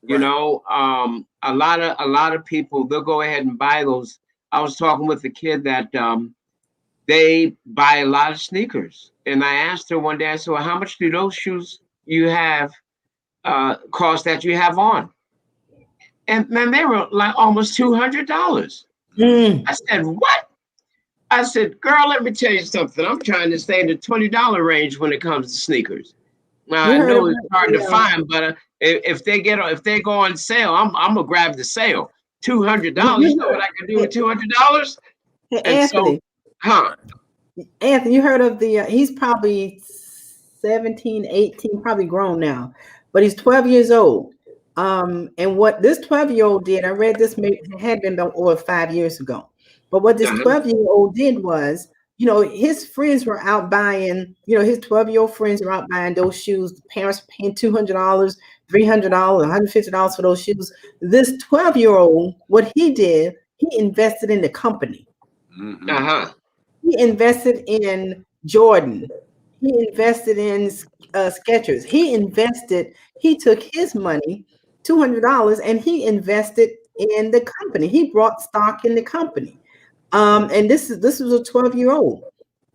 Right. A lot of people, they'll go ahead and buy those. I was talking with a kid that they buy a lot of sneakers. And I asked her one day, I said, well, how much do those shoes you have cost that you have on? And man, they were like almost $200. I said, what? I said, girl, let me tell you something. I'm trying to stay in the $20 range when it comes to sneakers. Now, I know it's hard to find, but if they go on sale, I'm gonna grab the sale. $200. You know what I can do with $200?
Hey, Anthony. Anthony, you heard of he's probably 17, 18, probably grown now, but he's 12 years old. And what this 12-year-old did, I read this had been over 5 years ago. But what this 12-year-old did was, his friends were out buying, his 12-year-old friends were out buying those shoes. The parents were paying $200, $300, $150 for those shoes. This 12-year-old, what he did, he invested in the company.
Mm-hmm.
He invested in Jordan. He invested in Skechers. He took his money, $200, and he invested in the company. He brought stock in the company. And this was a 12-year-old.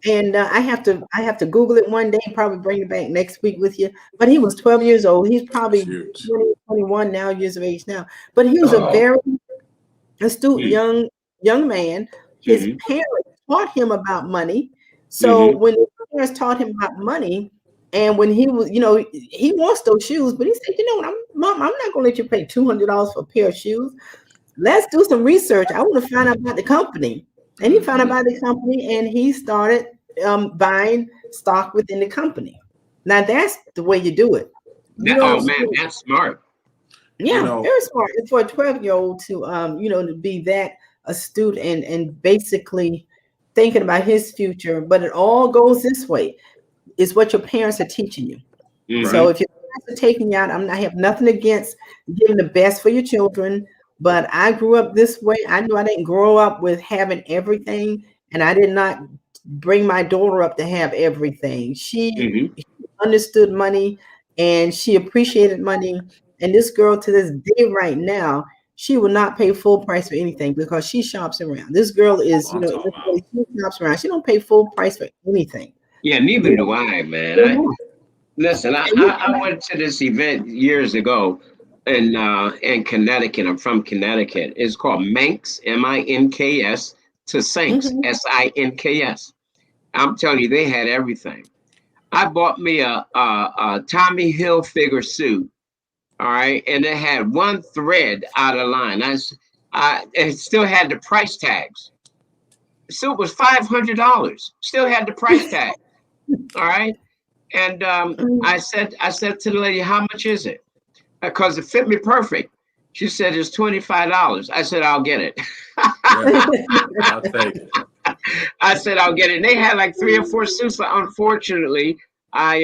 And I have to Google it one day, probably bring it back next week with you. But he was 12 years old. He's probably 20, 21 now, years of age now. But he was a very astute young man. His parents taught him about money. So when his parents taught him about money, and when he was, he wants those shoes, but he said, Mom, I'm not going to let you pay $200 for a pair of shoes. Let's do some research. I want to find out about the company. And he found out about the company, and he started buying stock within the company. Now that's the way you do it.
That's smart.
Yeah, very smart. And for a 12-year-old to to be that astute and basically thinking about his future, but it all goes this way. Is what your parents are teaching you. Mm-hmm. So if your parents are taking you out, I have nothing against giving the best for your children, but I grew up this way. I knew I didn't grow up with having everything, and I did not bring my daughter up to have everything. She understood money, and she appreciated money. And this girl to this day right now, she will not pay full price for anything because she shops around. This girl is, she shops around. She don't pay full price for anything.
Yeah, neither do I, man. Listen, I went to this event years ago in Connecticut. I'm from Connecticut. It's called Manx, MINKS, to Sinks, SINKS. I'm telling you, they had everything. I bought me a Tommy Hilfiger suit, all right, and it had one thread out of line. It still had the price tags. The suit was $500. Still had the price tag. All right. And I said to the lady, how much is it? Because it fit me perfect. She said, it's $25. I said, I'll get it.
I'll take it.
I said, I'll get it. And they had like 3 or 4 suits, but unfortunately, I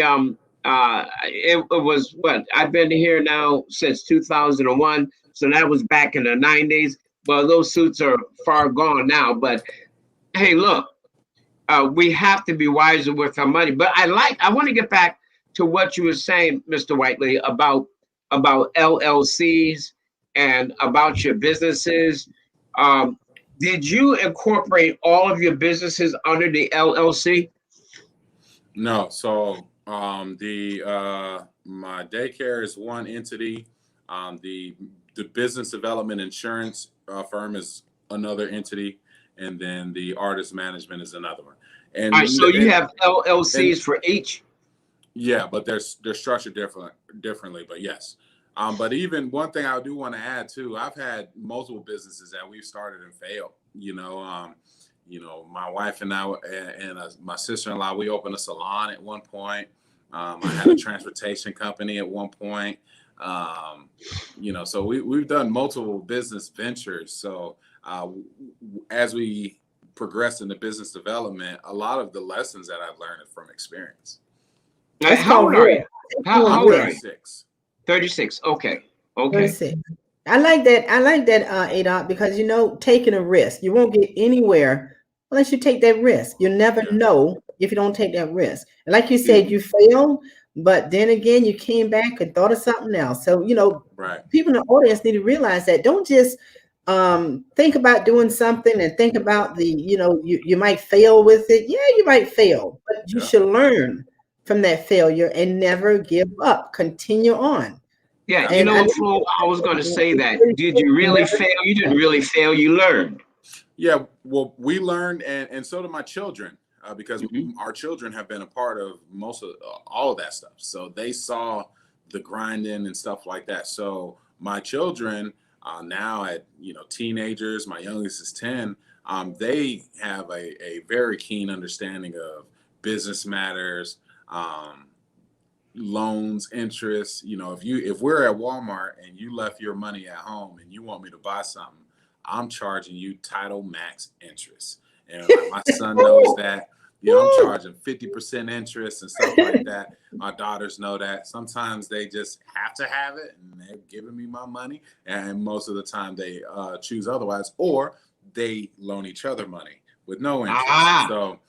it was what I've been here now since 2001. So that was back in the 90s. Well, those suits are far gone now. But hey, look, we have to be wiser with our money. But I want to get back to what you were saying, Mr. Whiteley, about LLCs and about your businesses. Um, did you incorporate all of your businesses under the LLC?
No, so the my daycare is one entity. The business development insurance firm is another entity, and then the artist management is another one.
All right,
And
so you
and
have
and
LLCs for each.
yeah, but they're structured differently. But yes, but even one thing I do want to add too, I've had multiple businesses that we've started and failed. My wife and I and my sister-in-law, we opened a salon at one point. I had a transportation company at one point. So we've done multiple business ventures. So as we progress into business development, a lot of the lessons that I've learned are from experience.
That's
How
called
old are
risk.
you?
I'm
How old are you?
36.
36. Okay. Okay.
36. I like that. I like that, Adot, because taking a risk. You won't get anywhere unless you take that risk. You'll never
Yeah.
know if you don't take that risk. And like you said,
Mhm.
you failed, but then again, you came back and thought of something else. So,
Right.
people in the audience need to realize that. Don't just think about doing something and think about you might fail with it. Yeah, you might fail, but you
Yeah.
should learn from that failure and never give up. Continue on.
Yeah,
And I
Absolutely.
Flo, I was going to say that. Did you really
never.
fail? You didn't really fail. You learned.
Yeah. Well, we learned, and so did my children, because
Mhm.
our children have been a part of most of all of that stuff. So they saw the grinding and stuff like that. So my children now at teenagers, my youngest is 10. They have a very keen understanding of business matters. Loans, interest. If we're at Walmart and you left your money at home and you want me to buy something, I'm charging you title max interest. And my son knows that. I'm
Woo!
charging 50% interest and stuff like that. My daughters know that. Sometimes they just have to have it and they're giving me my money. And most of the time they choose otherwise, or they loan each other money with no interest.
Ah,
So,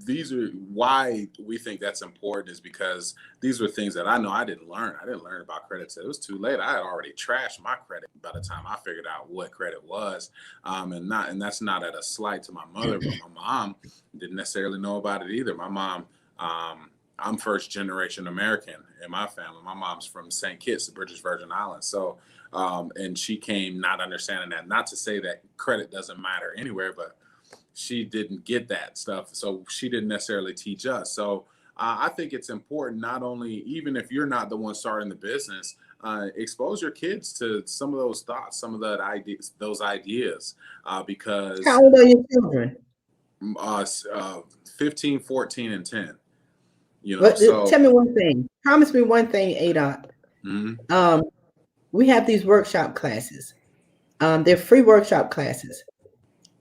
these are why we think that's important, is because these were things that I know I didn't learn. I didn't learn about credit till it was too late. I had already trashed my credit by the time I figured out what credit was. And that's not at a slight to my mother, but my mom didn't necessarily know about it either. My mom, I'm first generation American in my family. My mom's from St. Kitts, the British Virgin Islands. So, and she came not understanding that. Not to say that credit doesn't matter anywhere, but she didn't get that stuff, so she didn't necessarily teach us. So I think it's important, not only, even if you're not the one starting the business, expose your kids to some of those thoughts, some of those ideas,
How
because
old are your children?
uh, 15, 14, and 10.
Tell
So
me one thing. Promise me one thing, Adot.
mhm,
Um, we have these workshop classes. They're free workshop classes.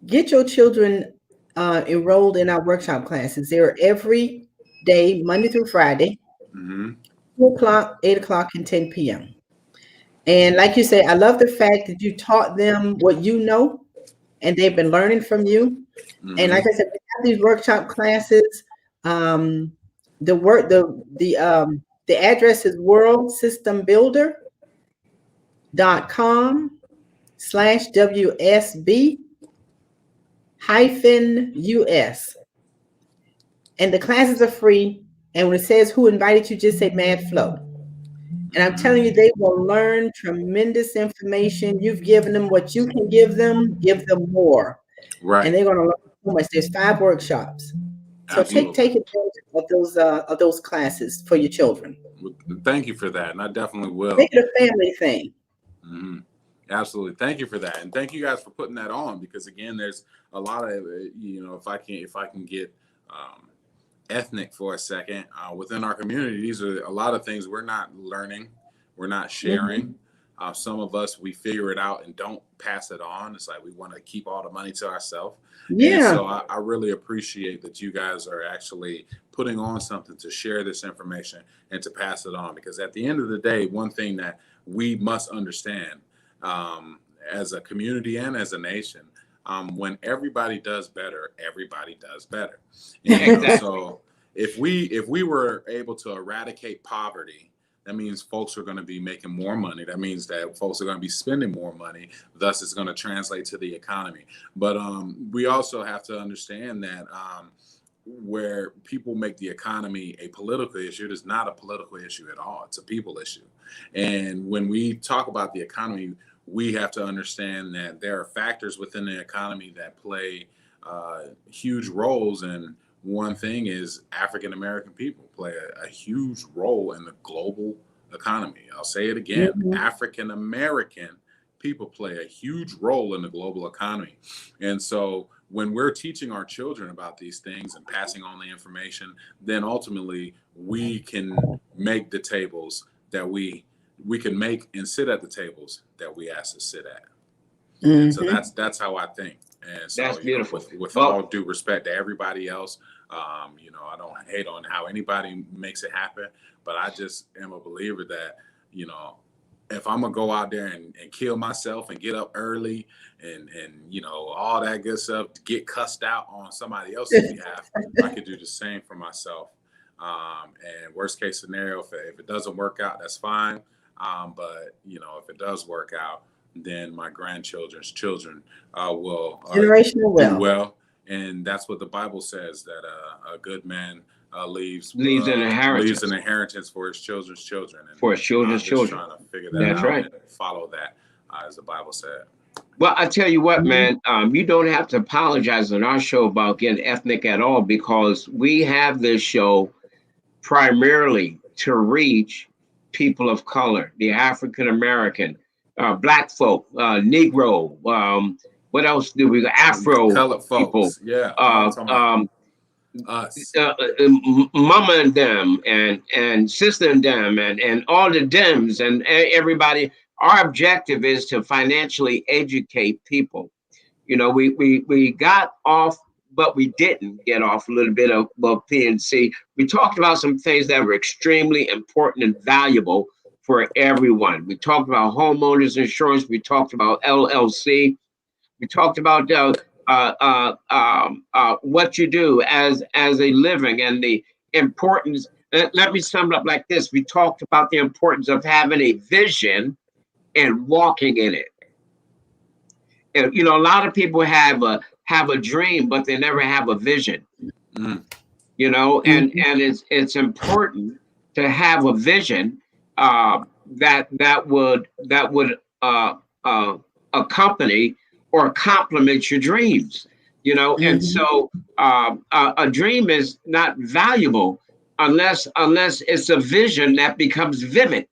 Get your children enrolled in our workshop classes. They're every day, Monday through Friday,
mhm,
2 o'clock, 8 o'clock, and 10 p.m. And like you say, I love the fact that you taught them what you know, and they've been learning from you. And like
mhm,
I said, we have these workshop classes. Um, the address is worldsystembuilder.com/WSB-US. And the classes are free. And when it says who invited you, just say Mad Flow. And I'm telling you,
mhm.
they will learn tremendous information. You've given them what you can give them more. And
Right.
they're going to learn so much. There's 5 workshops. So take
Absolutely.
advantage of those classes for your children.
Thank you for that, and I definitely
Make
will.
it a family thing.
Hmm. Absolutely. Thank you for that. And thank you guys for putting that on, because again, there's a lot of, if I can get ethnic for a second, within our community, these are a lot of things we're not learning, we're not sharing.
Mhm.
Some of us, we figure it out and don't pass it on. It's like we want to keep all the money to ourselves. And
Yeah.
so I really appreciate that you guys are actually putting on something to share this information and to pass it on. Because at the end of the day, one thing that we must understand as a community and as a nation, when everybody does better, everybody does better. And, you know, so if we were able to eradicate poverty, that means folks are going to be making more money. That means that folks are going to be spending more money. Thus, it's going to translate to the economy. But we also have to understand that where people make the economy a political issue, it is not a political issue at all. It's a people issue. And when we talk about the economy, we have to understand that there are factors within the economy that play huge roles. And one thing is African American people play a huge role in the global economy. I'll say it again. African American people play a huge role in the global economy. And so when we're teaching our children about these things and passing on the information, then ultimately we can make the tables that we can make and sit at the tables that we ask to sit at. And so that's how I think. And so,
that's beautiful.
With all due respect to everybody else, you know, I don't hate on how anybody makes it happen, but I just am a believer that, you know, if I'm gonna go out there and kill myself and get up early and you know, all that good stuff, get cussed out on somebody else's behalf, I could do the same for myself. And worst case scenario, if it doesn't work out, that's fine. But you know, if it does work out, then my grandchildren's children will
generational
do well. And that's what the Bible says, that a good man leaves an inheritance for his children's children. And
for his children's children.
Trying to figure that out and follow that, as the Bible said.
Well, I tell you what, man, you don't have to apologize on our show about getting ethnic at all, because we have this show primarily to reach people of color, the African American, Black folk, Negro. What else do we got? Afro
colored
people,
folks. Yeah. Us.
Mama and them, and sister and them, and all the dems and everybody. Our objective is to financially educate people. You know, we got off, but we didn't get off a little bit of PNC. We talked about some things that were extremely important and valuable for everyone. We talked about homeowners insurance. We talked about LLC. We talked about what you do as a living and the importance. Let me sum it up like this. We talked about the importance of having a vision and walking in it. And, you know, a lot of people have a dream, but they never have a vision. You know, and it's important to have a vision that would accompany or complement your dreams. You know, and so a dream is not valuable unless it's a vision that becomes vivid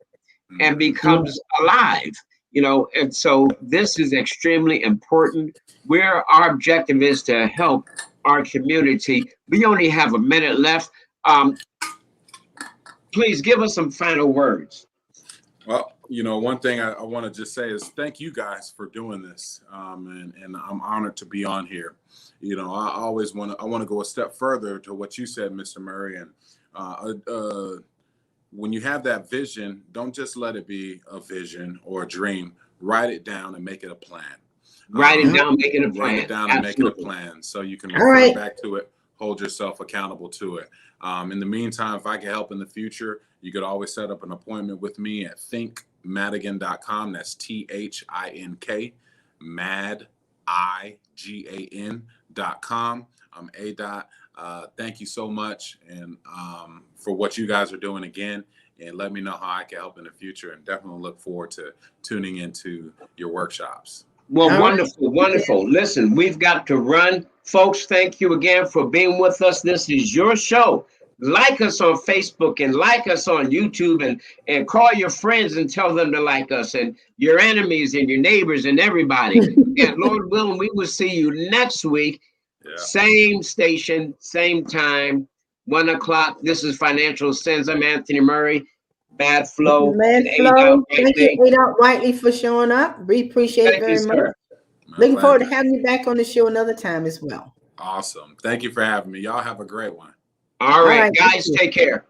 and becomes alive. You know, and so this is extremely important. Where our objective is to help our community. We only have a minute left. Please give us some final words.
Well, you know, one thing I want to just say is thank you guys for doing this, and I'm honored to be on here. You know, I always want to go a step further to what you said, Mr. Murray, and when you have that vision, don't just let it be a vision or a dream. Write it down and make it a plan.
Write it down, make it a plan.
Write it down and make it a plan so you can
refer
back to it, hold yourself accountable to it. In the meantime, if I can help in the future, you could always set up an appointment with me at thinkmadigan.com. That's THINK, MADIGAN.com. I'm Adot. Thank you so much, and for what you guys are doing again, and let me know how I can help in the future, and definitely look forward to tuning into your workshops.
Well, wonderful. Listen, we've got to run. Folks, thank you again for being with us. This is your show. Like us on Facebook and like us on YouTube, and call your friends and tell them to like us, and your enemies and your neighbors and everybody. And Lord willing, we will see you next week. Yeah. Same station, same time, 1 o'clock. This is Financial Sense. I'm Anthony Murray. Bad Flow.
Thank you, Adot Whitely, for showing up. We appreciate it very much. Looking forward to having you back on the show another time as well.
Awesome. Thank you for having me. Y'all have a great one.
All
All
right,
right. Thank
guys,
you.
take care.